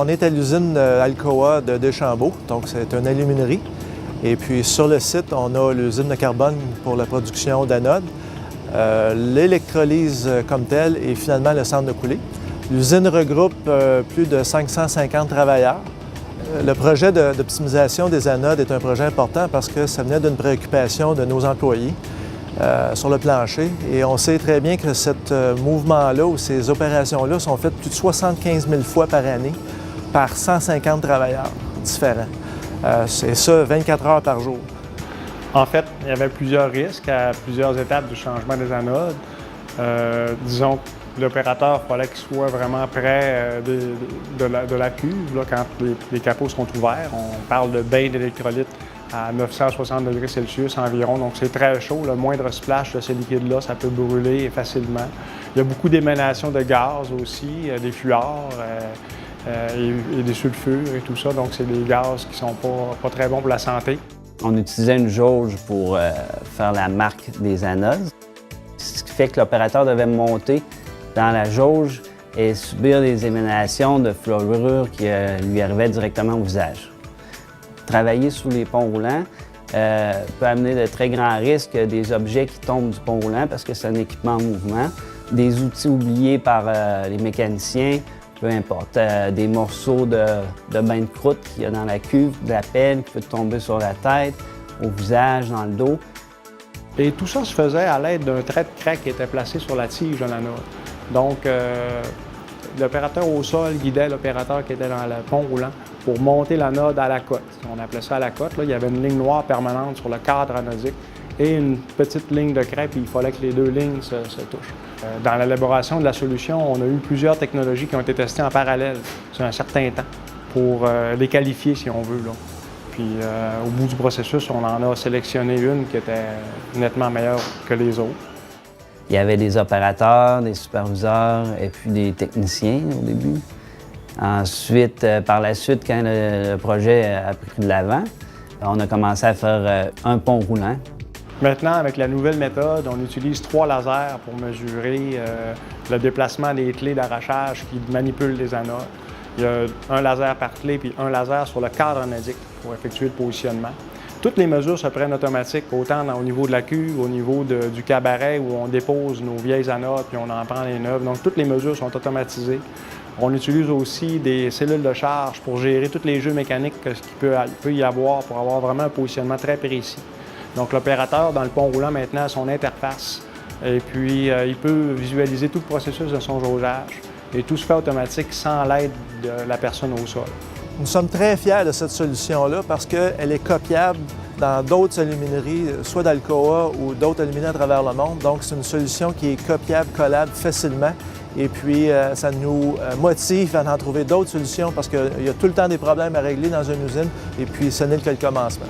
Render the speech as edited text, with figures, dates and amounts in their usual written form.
On est à l'usine Alcoa de Deschambault, donc c'est une aluminerie. Et puis sur le site, on a l'usine de carbone pour la production d'anodes, l'électrolyse comme telle et finalement le centre de coulée. L'usine regroupe plus de 550 travailleurs. Le projet d'optimisation des anodes est un projet important parce que ça venait d'une préoccupation de nos employés sur le plancher. Et on sait très bien que ce mouvement-là ou ces opérations-là sont faites plus de 75 000 fois par année par 150 travailleurs différents. C'est ça, 24 heures par jour. En fait, il y avait plusieurs risques à plusieurs étapes du changement des anodes. Disons que l'opérateur, il fallait qu'il soit vraiment près de la cuve là, quand les capots sont ouverts. On parle de bain d'électrolyte à 960 degrés Celsius environ, donc c'est très chaud. Le moindre splash de ces liquides-là, ça peut brûler facilement. Il y a beaucoup d'émanations de gaz aussi, des fluors et des sulfures et tout ça, donc c'est des gaz qui ne sont pas très bons pour la santé. On utilisait une jauge pour faire la marque des anodes, ce qui fait que l'opérateur devait monter dans la jauge et subir des émanations de fluorure qui lui arrivaient directement au visage. Travailler sous les ponts roulants peut amener de très grands risques, des objets qui tombent du pont roulant parce que c'est un équipement en mouvement, des outils oubliés par les mécaniciens, peu importe, des morceaux de bain de croûte qu'il y a dans la cuve, de la pelle qui peut tomber sur la tête, au visage, dans le dos. Et tout ça se faisait à l'aide d'un trait de craie qui était placé sur la tige de l'anode. Donc, l'opérateur au sol guidait l'opérateur qui était dans le pont roulant pour monter l'anode à la cote. On appelait ça à la cote. Là, il y avait une ligne noire permanente sur le cadre anodique et une petite ligne de craie, puis il fallait que les deux lignes se touchent. Dans l'élaboration de la solution, on a eu plusieurs technologies qui ont été testées en parallèle sur un certain temps pour les qualifier, si on veut, là. Puis au bout du processus, on en a sélectionné une qui était nettement meilleure que les autres. Il y avait des opérateurs, des superviseurs et puis des techniciens au début. Ensuite, par la suite, quand le projet a pris de l'avant, on a commencé à faire un pont roulant. Maintenant, avec la nouvelle méthode, on utilise 3 lasers pour mesurer le déplacement des clés d'arrachage qui manipulent les anodes. Il y a un laser par clé puis un laser sur le cadre anodique pour effectuer le positionnement. Toutes les mesures se prennent automatiques, autant au niveau de la cuve, au niveau du cabaret où on dépose nos vieilles anodes puis on en prend les neuves. Donc, toutes les mesures sont automatisées. On utilise aussi des cellules de charge pour gérer tous les jeux mécaniques qu'il peut y avoir pour avoir vraiment un positionnement très précis. Donc, l'opérateur, dans le pont roulant, maintenant, a son interface et puis il peut visualiser tout le processus de son jaugeage et tout se fait automatique sans l'aide de la personne au sol. Nous sommes très fiers de cette solution-là parce qu'elle est copiable dans d'autres alumineries, soit d'Alcoa ou d'autres alumineries à travers le monde. Donc, c'est une solution qui est copiable, collable facilement. Et puis, ça nous motive à en trouver d'autres solutions parce qu'il y a tout le temps des problèmes à régler dans une usine. Et puis, ce n'est que le commencement.